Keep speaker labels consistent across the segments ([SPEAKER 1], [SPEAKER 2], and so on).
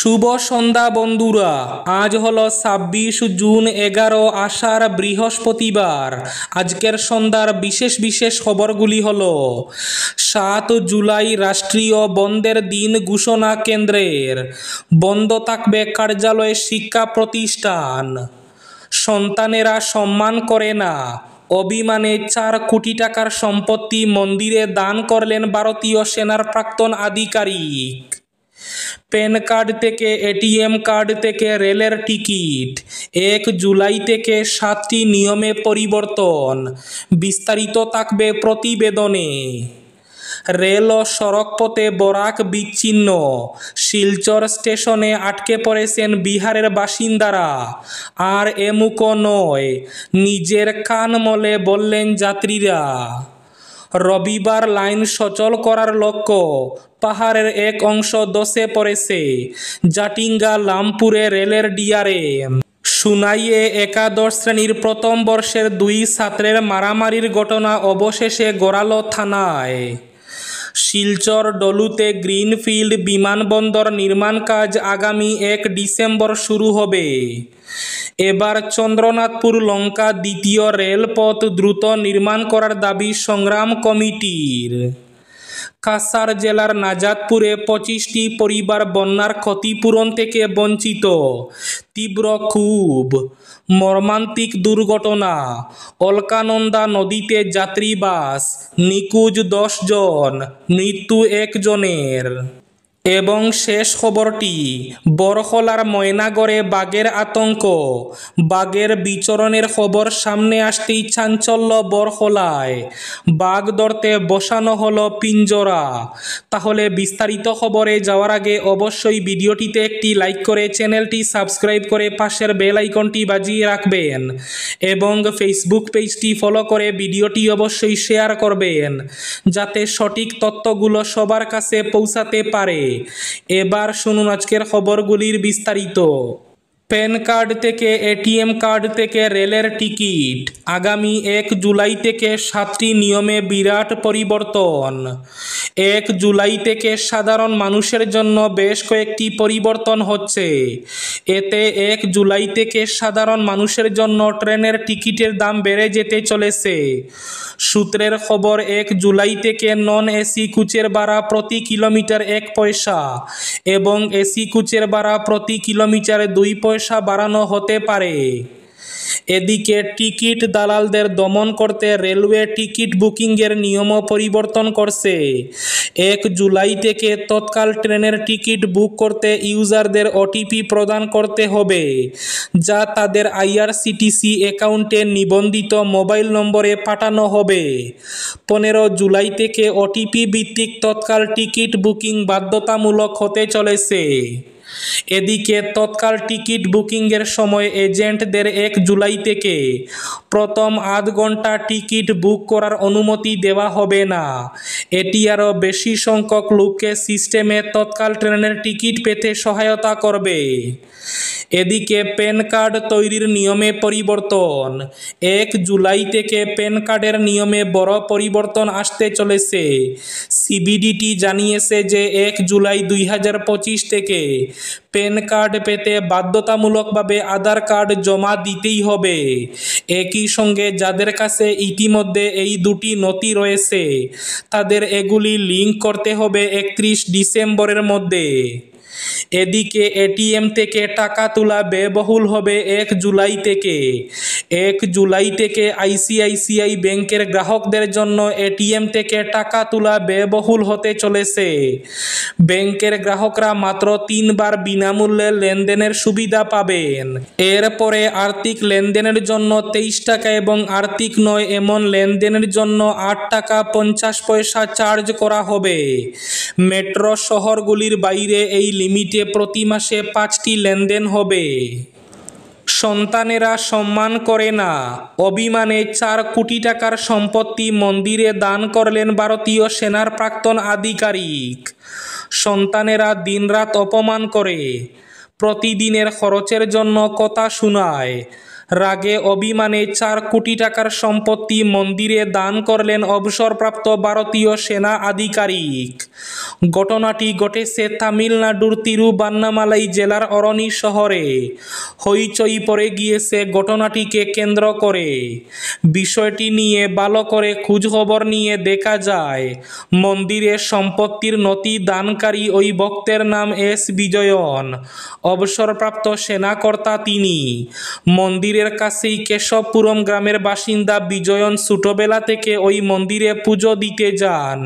[SPEAKER 1] শুভ সন্ধ্যা বন্ধুরা, আজ হলো ২৬ জুন, ১১ আষাঢ়, বৃহস্পতিবার। আজকের সন্ধ্যার বিশেষ বিশেষ খবরগুলি হলো: ৭ জুলাই রাষ্ট্রীয় বন্ধের দিন ঘোষণা কেন্দ্রের, বন্ধ থাকবে কার্যালয়, শিক্ষা প্রতিষ্ঠান। সন্তানেরা সম্মান করে না, অভিমানে ৪ কোটি টাকার সম্পত্তি মন্দিরে দান করলেন ভারতীয় সেনার প্রাক্তন আধিকারিক। প্যান কার্ড থেকে এটিএম কার্ড থেকে রেলের টিকিট, ১ জুলাই থেকে ৭টি নিয়মে পরিবর্তন। বিস্তারিত থাকবে প্রতিবেদনে। রেল ও সড়কপথে বরাক বিচ্ছিন্ন, শিলচর স্টেশনে আটকে পড়েছেন বিহারের বাসিন্দারা। আর এমুকো নয়, নিজের কান মলে বললেন যাত্রীরা। রবিবার লাইন সচল করার লক্ষ্য, পাহাড়ের এক অংশ ধসে পড়েছে। জাটিঙ্গা লামপুরে রেলের ডিআরএম। সুনাইয়ে একাদশ শ্রেণীর প্রথম বর্ষের ২ ছাত্রের মারামারির ঘটনা অবশেষে গড়ালো থানায়। শিলচর ডলুতে গ্রিনফিল্ড বিমানবন্দর নির্মাণ কাজ আগামী ১ ডিসেম্বর শুরু হবে। এবার চন্দ্রনাথপুর লঙ্কা দ্বিতীয় রেলপথ দ্রুত নির্মাণ করার দাবি সংগ্রাম কমিটির। কাছাড় জেলার নাজাতপুরে ২৫টি পরিবার বন্যার ক্ষতিপূরণ থেকে বঞ্চিত। তীব্র ক্ষোভ, মর্মান্তিক দুর্ঘটনা, অলকানন্দা নদীতে যাত্রীবাস, নিখোঁজ ১০ জন, মৃত্যু ১ জনের। এবং শেষ খবরটি, বরখলার ময়নাগড়ে বাঘের আতঙ্ক। বাঘের বিচরণের খবর সামনে আসতেই চাঞ্চল্য বরখলায়। বাঘ ধরতে বসানো হলো পিঞ্জরা। তাহলে বিস্তারিত খবরে যাওয়ার আগে অবশ্যই ভিডিওটিতে একটি লাইক করে চ্যানেলটি সাবস্ক্রাইব করে পাশের বেল আইকনটি বাজিয়ে রাখবেন এবং ফেসবুক পেজটি ফলো করে ভিডিওটি অবশ্যই শেয়ার করবেন, যাতে সঠিক তথ্যগুলো সবার কাছে পৌঁছাতে পারে। এবার শুনুন আজকের খবরগুলির বিস্তারিত। প্যান কার্ড থেকে এটিএম কার্ড থেকে রেলের টিকিট, আগামী ১ জুলাই থেকে ৭টি নিয়মে বিরাট পরিবর্তন। ১ জুলাই থেকে সাধারণ মানুষের জন্য বেশ কয়েকটি পরিবর্তন হচ্ছে। এতে ১ জুলাই থেকে সাধারণ মানুষের জন্য ট্রেনের টিকিটের দাম বেড়ে যেতে চলেছে। সূত্রের খবর, ১ জুলাই থেকে নন এসি কোচের ভাড়া প্রতি কিলোমিটার ১ পয়সা এবং এসি কোচের ভাড়া প্রতি কিলোমিটার ২ পয়সা বাড়ানো হতে পারে। এদিকে টিকিট দালালদের দমন করতে রেলওয়ে টিকিট বুকিংয়ের নিয়মও পরিবর্তন করছে। ১ জুলাই থেকে তৎকাল ট্রেনের টিকিট বুক করতে ইউজারদের ওটিপি প্রদান করতে হবে, যা তাদের আইআরসিটিসি অ্যাকাউন্টে নিবন্ধিত মোবাইল নম্বরে পাঠানো হবে। ১৫ জুলাই থেকে ওটিপি ভিত্তিক তৎকাল টিকিট বুকিং বাধ্যতামূলক হতে চলেছে। এদিকে তৎকাল টিকিট বুকিংয়ের সময় এজেন্টদের ১ জুলাই থেকে প্রথম আধ ঘন্টা টিকিট বুক করার অনুমতি দেওয়া হবে না। এটি আরও বেশি সংখ্যক লোককে সিস্টেমে তৎকাল ট্রেনের টিকিট পেতে সহায়তা করবে। এদিকে প্যান কার্ড তৈরির নিয়মে পরিবর্তন। ১ জুলাই থেকে প্যান কার্ডের নিয়মে বড় পরিবর্তন আসতে চলেছে। সিবিডিটি জানিয়েছে যে ১ জুলাই ২০২৫ থেকে প্যান কার্ড পেতে বাধ্যতামূলকভাবে আধার কার্ড জমা দিতেই হবে। একই সঙ্গে যাদের কাছে ইতিমধ্যে এই দুটি নথি রয়েছে, তাদের এগুলি লিঙ্ক করতে হবে ৩১ ডিসেম্বরের মধ্যে। এদিকে এটিএম থেকে টাকা তোলা ব্যয়বহুল হবে ১ জুলাই থেকে। ১ জুলাই থেকে আইসিআইসিআই ব্যাংকের গ্রাহকদের জন্য এটিএম থেকে টাকা তোলা ব্যয়বহুল হতে চলেছে। ব্যাংকের গ্রাহকরা মাত্র ৩ বার বিনামূল্যে লেনদেনের সুবিধা পাবেন। এরপরে আর্থিক লেনদেনের জন্য ২৩ টাকা এবং আর্থিক নয় এমন লেনদেনের জন্য ৮ টাকা ৫০ পয়সা চার্জ করা হবে। মেট্রো শহরগুলির বাইরে এই লিমিটে প্রতি মাসে ৫টি লেনদেন হবে। সন্তানেরা সম্মান করে না, অভিমানে ৪ কোটি টাকার সম্পত্তি মন্দিরে দান করলেন ভারতীয় সেনার প্রাক্তন আধিকারিক। সন্তানেরা দিনরাত অপমান করে, প্রতিদিনের খরচের জন্য কথা শোনায়, রাগে অভিমানে 4 কোটি টাকার সম্পত্তি মন্দিরে দান করলেন অবসরপ্রাপ্ত ভারতীয় সেনা আধিকারিক। ঘটনাটি ঘটেছে তামিলনাড়ুর তিরুবান্নামালাই জেলার অরনি শহরে। হইচই পড়ে গিয়েছে ঘটনাটিকে কেন্দ্র করে। বিষয়টি নিয়ে ভালো করে খোঁজখবর নিয়ে দেখা যায়, মন্দিরের সম্পত্তির নথি দানকারী ওই ভক্তের নাম এস বিজয়ন। অবসরপ্রাপ্ত সেনাকর্তা তিনি। মন্দিরের কাছেই কেশবপুরম গ্রামের বাসিন্দা বিজয়ন ছোটবেলা থেকে ওই মন্দিরে পুজো দিতে যান।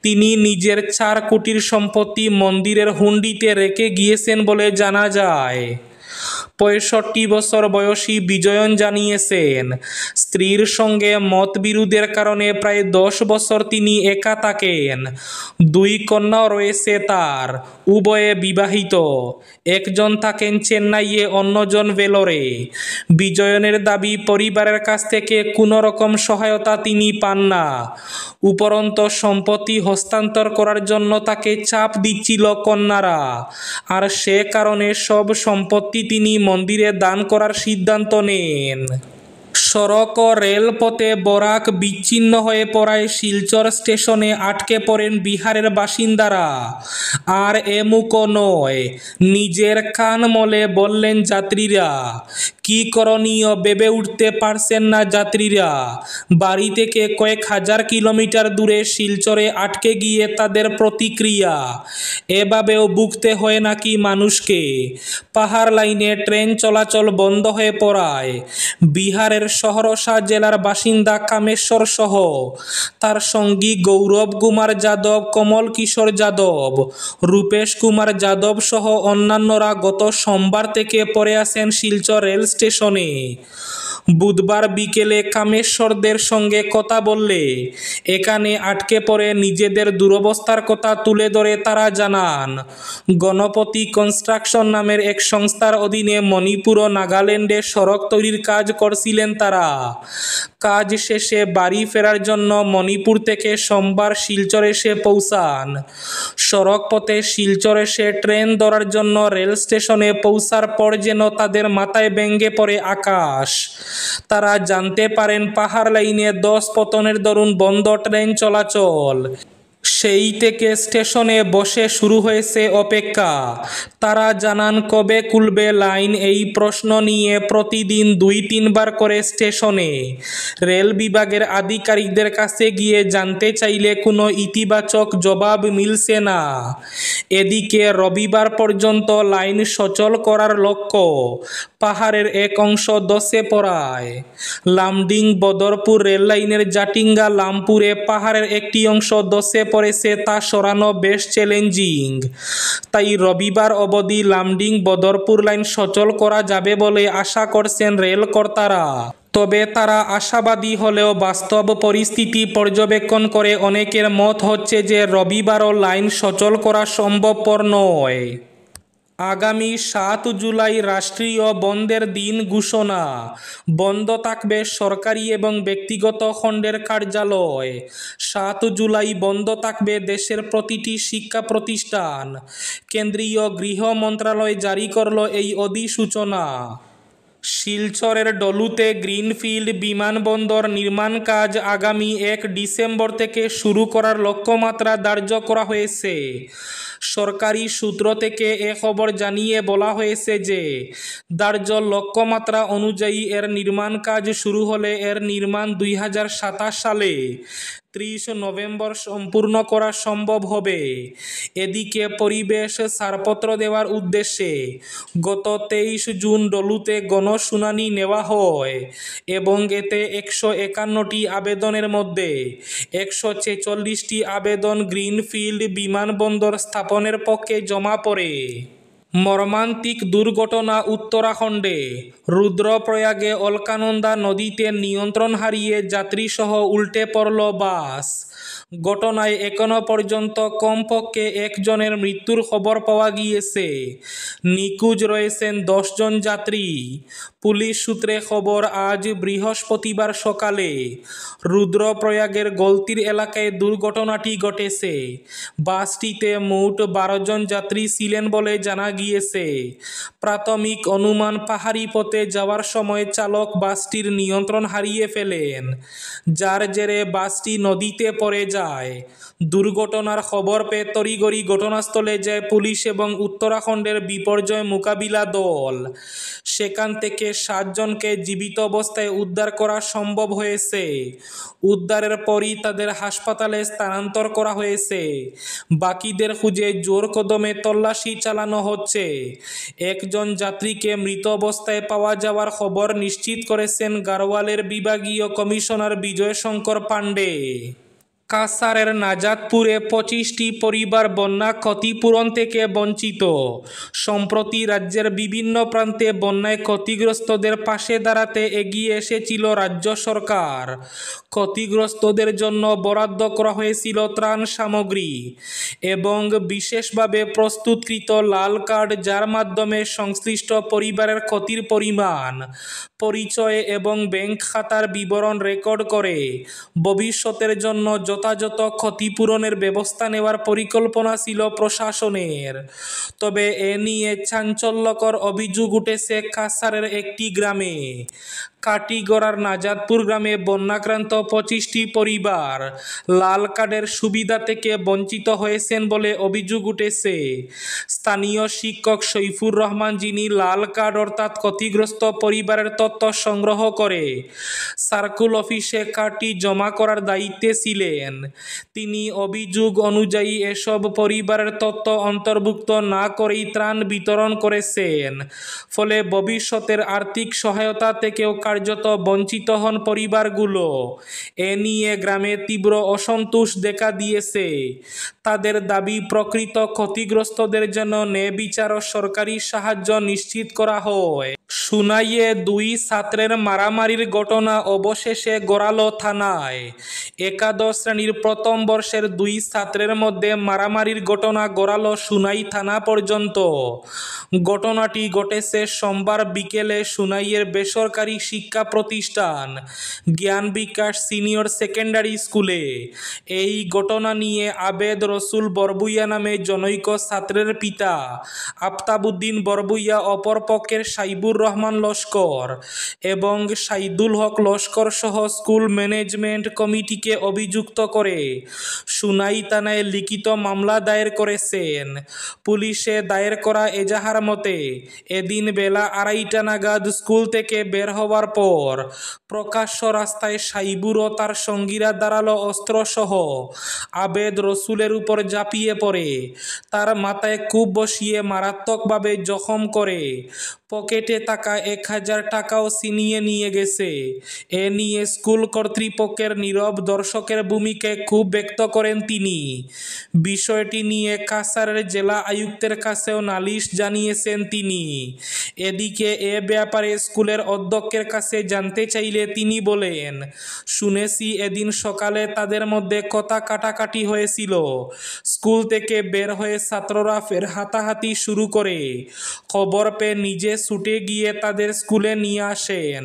[SPEAKER 1] তিনি নিজের 4 কোটির সম্পত্তি মন্দিরের হুন্ডিতে রেখে গিয়েছেন বলে জানা যায়। 65 বছর বয়সী বিজয়ন জানিয়েছেন, স্ত্রীর সঙ্গে মতবিরোধের কারণে প্রায় 10 বছর তিনি একা থাকেন। 2 কন্যাও রয়েছে তার, উভয়ে বিবাহিত। একজন থাকেন চেন্নাইয়ে, অন্যজন ভেলোরে। বিজয়নের দাবি, পরিবারের কাছ থেকে কোনো রকম সহায়তা তিনি পান না। উপরন্ত সম্পত্তি হস্তান্তর করার জন্য তাকে চাপ দিচ্ছিল কন্যারা, আর সে কারণে সব সম্পত্তি তিনি মন্দিরে দান করার সিদ্ধান্ত নেন। সড়ক ও রেলপথে বরাক বিচ্ছিন্ন হয়ে পড়ায় শিলচর স্টেশনে আটকে পড়েন বিহারের বাসিন্দারা। আর এমুকো নয়, নিজের কান মলে বললেন যাত্রীরা। কি করণীয় ভেবে উঠতে পারছেন না যাত্রীরা। বাড়ি থেকে কয়েক হাজার কিলোমিটার দূরে শিলচরে আটকে গিয়ে তাদের প্রতিক্রিয়া। এভাবেও ভুগতে হয় নাকি মানুষকে। পাহাড় লাইনে ট্রেন চলাচল বন্ধ হয়ে পড়ায় বিহারের সহরসা জেলার বাসিন্দা কামেশ্বর সহ তার সঙ্গী গৌরব কুমার যাদব, কমল কিশোর যাদব, রূপেশ কুমার যাদব সহ অন্যান্যরা গত সোমবার থেকে পড়ে আসেন শিলচর রেল স্টেশনে। বুধবার বিকেলে কামেশ্বরদের সঙ্গে কথা বললে এখানে আটকে পড়ে নিজেদের দুরবস্থার কথা তুলে ধরে তারা জানান, গণপতি কনস্ট্রাকশন নামের এক সংস্থার অধীনে মণিপুর ও নাগাল্যান্ডে সড়ক তৈরির কাজ করছিলেন তারা। কাজ শেষে বাড়ি ফেরার জন্য মণিপুর থেকে সোমবার শিলচর এসে পৌঁছান। সড়ক পথে শিলচর এসে ট্রেন ধরার জন্য রেল স্টেশনে পৌঁছার পর যেন তাদের মাথায় ভেঙে পড়ে আকাশ। তারা জানতে পারেন পাহাড় লাইনে 10 পতনের দরুন বন্ধ ট্রেন চলাচল। সেই থেকে স্টেশনে বসে শুরু হয়েছে অপেক্ষা। তারা জানান, কবে খুলবে লাইন এই প্রশ্ন নিয়ে প্রতিদিন 2-3 বার করে স্টেশনে রেল বিভাগের আধিকারিকদের কাছে গিয়ে জানতে চাইলে কোনো ইতিবাচক জবাব মিলছে না। এদিকে রবিবার পর্যন্ত লাইন সচল করার লক্ষ্য। পাহাড়ের এক অংশ ধসে পড়ায় লামডিং বদরপুর রেল লাইনের জাটিঙ্গা লামপুরে পাহাড়ের একটি অংশ ধসে পড়েছে, তা সরানো বেশ চ্যালেঞ্জিং। তাই রবিবার অবধি লামডিং বদরপুর লাইন সচল করা যাবে বলে আশা করছেন রেল কর্তারা। তবে তারা আশাবাদী হলেও বাস্তব পরিস্থিতি পর্যবেক্ষণ করে অনেকের মত হচ্ছে যে রবিবারও লাইন সচল করা সম্ভবপর নয়। আগামী 7 জুলাই রাষ্ট্রীয় বন্ধের দিন ঘোষণা। বন্ধ থাকবে সরকারি এবং ব্যক্তিগত খণ্ডের কার্যালয়। 7 জুলাই বন্ধ থাকবে দেশের প্রতিটি শিক্ষা প্রতিষ্ঠান। কেন্দ্রীয় গৃহ মন্ত্রণালয় জারি করল এই অধিসূচনা। শিলচরের ডলুতে গ্রিনফিল্ড বিমানবন্দর নির্মাণ কাজ আগামী 1 ডিসেম্বর থেকে শুরু করার লক্ষ্যমাত্রা ধার্য করা হয়েছে। সরকারি সূত্র থেকে এ খবর জানিয়ে বলা হয়েছে যে ধার্য লক্ষ্যমাত্রা অনুযায়ী এর নির্মাণ কাজ শুরু হলে এর নির্মাণ 2027 সালে 30 নভেম্বর সম্পূর্ণ করা সম্ভব হবে। এদিকে পরিবেশ ছাড়পত্র দেওয়ার উদ্দেশ্যে গত 23 জুন ডলুতে গণশুনানি নেওয়া হয় এবং এতে 151টি আবেদনের মধ্যে 146টি আবেদন গ্রিনফিল্ড বিমানবন্দর স্থাপনের পক্ষে জমা পড়ে। মর্মান্তিক দুর্ঘটনা উত্তরাখণ্ডে। রুদ্রপ্রয়াগে অলকানন্দা নদীতে নিয়ন্ত্রণ হারিয়ে যাত্রীসহ উল্টে পড়ল বাস। ঘটনায় এখনো পর্যন্ত কমপক্ষে একজনের মৃত্যুর খবর পাওয়া গিয়েছে। নিখোঁজ রয়েছেন 10 জন যাত্রী। পুলিশ সূত্রে খবর, আজ বৃহস্পতিবার সকালে রুদ্রপ্রয়াগের গলতির এলাকায় দুর্ঘটনাটি ঘটেছে। বাসটিতে মোট 12 জন যাত্রী ছিলেন বলে জানা গিয়েছে। প্রাথমিক অনুমান, পাহাড়ি পথে যাওয়ার সময় চালক বাসটির নিয়ন্ত্রণ হারিয়ে ফেলেন, যার জেরে বাসটি নদীতে পড়ে যায়। দুর্ঘটনার খবর পেয়ে তড়িঘড়ি ঘটনাস্থলে যায় পুলিশ এবং উত্তরাখণ্ডের বিপর্যয় মোকাবিলা দল। সেখান থেকে 7 জনকে জীবিত অবস্থায় উদ্ধার করা সম্ভব হয়েছে। উদ্ধারের পরই তাদের হাসপাতালে স্থানান্তর করা হয়েছে। বাকিদের খুঁজে জোর কদমে তল্লাশি চালানো হচ্ছে। একজন যাত্রীকে মৃত অবস্থায় পাওয়া যাওয়ার খবর নিশ্চিত করেছেন গাড়োয়ালের বিভাগীয় কমিশনার বিজয় শঙ্কর পাণ্ডে। কাছাড়ের নাজাতপুরে 25টি পরিবার বন্যা ক্ষতিপূরণ থেকে বঞ্চিত। সম্প্রতি রাজ্যের বিভিন্ন প্রান্তে বন্যায় ক্ষতিগ্রস্তদের পাশে দাঁড়াতে এগিয়ে এসেছিল রাজ্য সরকার। ক্ষতিগ্রস্তদের জন্য বরাদ্দ করা হয়েছিল ত্রাণ সামগ্রী এবং বিশেষভাবে প্রস্তুতকৃত লাল কার্ড, যার মাধ্যমে সংশ্লিষ্ট পরিবারের ক্ষতির পরিমাণ, পরিচয় এবং ব্যাংক খাতার বিবরণ রেকর্ড করে ভবিষ্যতের জন্য যথাযথ ক্ষতিপূরণের ব্যবস্থা নেওয়ার পরিকল্পনা ছিল প্রশাসনের। তবে এ নিয়ে চাঞ্চল্যকর অভিযোগ উঠেছে কাছাড়ের একটি গ্রামে। কাটিগড়ার নাজাতপুর গ্রামে বন্যাক্রান্ত 25টি পরিবার লাল কার্ডের সুবিধা থেকে বঞ্চিত হয়েছেন বলে অভিযোগ উঠেছে। স্থানীয় শিক্ষক সৈফুর রহমান, যিনি লাল কার্ড অর্থাৎ ক্ষতিগ্রস্ত পরিবারের তথ্য সংগ্রহ করে সার্কুল অফিসে কার্ডটি জমা করার দায়িত্বে ছিলেন, তিনি অভিযোগ অনুযায়ী এসব পরিবারের তথ্য অন্তর্ভুক্ত না করেই ত্রাণ বিতরণ করেছেন। ফলে ভবিষ্যতের আর্থিক সহায়তা থেকেও কার্যত বঞ্চিত হন পরিবারগুলো। এ নিয়ে গ্রামে তীব্র অসন্তোষ দেখা দিয়েছে। তাদের দাবি, প্রকৃত ক্ষতিগ্রস্তদের জন্য ন্যায় বিচার ও সরকারি সাহায্য নিশ্চিত করা হয়। সুনাইয়ে 2 ছাত্রের মারামারির ঘটনা অবশেষে গড়ালো থানায়। একাদশ শ্রেণীর প্রথম বর্ষের 2 ছাত্রের মধ্যে মারামারির ঘটনা গড়ালো সুনাই থানা পর্যন্ত। ঘটনাটি ঘটেছে সোমবার বিকেলে সুনাইয়ের বেসরকারি শিক্ষা প্রতিষ্ঠান জ্ঞান বিকাশ সিনিয়র সেকেন্ডারি স্কুলে। এই ঘটনা নিয়ে আবেদ রসুল বরবুইয়া নামে জনৈক ছাত্রের পিতা আফতাবউদ্দিন বরবুইয়া, অপর পক্ষের সাইবুর রহমান লস্কর এবং সাইদুল হক লস্কর সহ স্কুল ম্যানেজমেন্ট কমিটিকে অভিযুক্ত করে সুনাই থানায় লিখিত মামলা দায়ের করেছেন। পুলিশে দায়ের করা এজাহার মতে, এদিন বেলা 2:30 নাগাদ স্কুল থেকে বের হওয়ার পর প্রকাশ্য রাস্তায় সাইবুর ও তার সঙ্গীরা ধারালো অস্ত্রসহ আবেদ রসুলের উপর ঝাঁপিয়ে পড়ে তার মাথায় কোপ বসিয়ে মারাত্মকভাবে জখম করে পকেটে থাকা 1000 টাকাও ছিনিয়ে নিয়ে গেছে। এ নিয়ে স্কুল কর্তৃপক্ষের নীরব দর্শকের ভূমিকায় ক্ষোভ ব্যক্ত করেন তিনি। বিষয়টি নিয়ে কাছাড়ের জেলা আয়ুক্তের কাছেও নালিশ জানিয়েছেন তিনি। এদিকে এ ব্যাপারে স্কুলের অধ্যক্ষের কাছে জানতে চাইলে তিনি বলেন, শুনেছি এদিন সকালে তাদের মধ্যে কথা কাটাকাটি হয়েছিল। স্কুল থেকে বের হয়ে ছাত্ররা ফের হাতাহাতি শুরু করে। খবর পেয়ে নিজে ছুটে গিয়ে তাদের স্কুলে নিয়ে আসেন।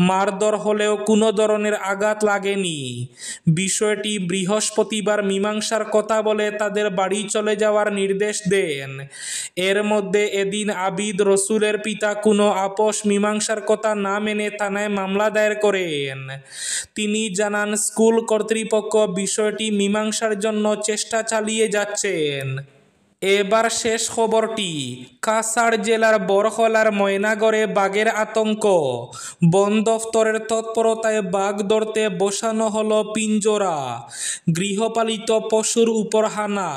[SPEAKER 1] মারধর হলেও কোনো ধরনের আঘাত লাগেনি। বিষয়টি বৃহস্পতিবার মীমাংসার কথা বলে তাদের বাড়ি চলে যাওয়ার নির্দেশ দেন। এর মধ্যে এদিন আবিদ রসুলের পিতা কোনো আপোষ মীমাংসার কথা না মেনে থানায় মামলা দায়ের করেন। তিনি জানান, স্কুল কর্তৃপক্ষ বিষয়টি মীমাংসার জন্য চেষ্টা চালিয়ে যাচ্ছেন। এবার শেষ খবরটি। কাছাড় জেলার বরহলার ময়নাগড়ে বাঘের আতঙ্ক। বন দফতরের তৎপরতায় বাঘ ধরতে বসানো হলো পিঞ্জরা। গৃহপালিত পশুর উপর হানা,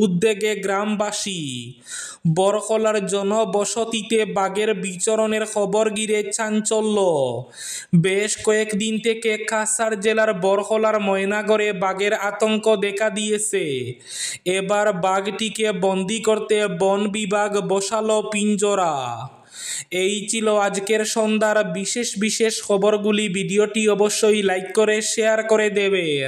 [SPEAKER 1] উদ্বেগে গ্রামবাসী। বরহলার জনবসতিতে বাঘের বিচরণের খবর ঘিরে চাঞ্চল্য। বেশ কয়েকদিন থেকে কাছাড় জেলার বরহলার ময়নাগড়ে বাঘের আতঙ্ক দেখা দিয়েছে। এবার বাঘটিকে বন্দি করতে বন বিভাগ বসালো পিঞ্জরা। এই ছিল আজকের সন্ধ্যার বিশেষ খবরগুলি। ভিডিওটি অবশ্যই লাইক করে শেয়ার করে দেবেন।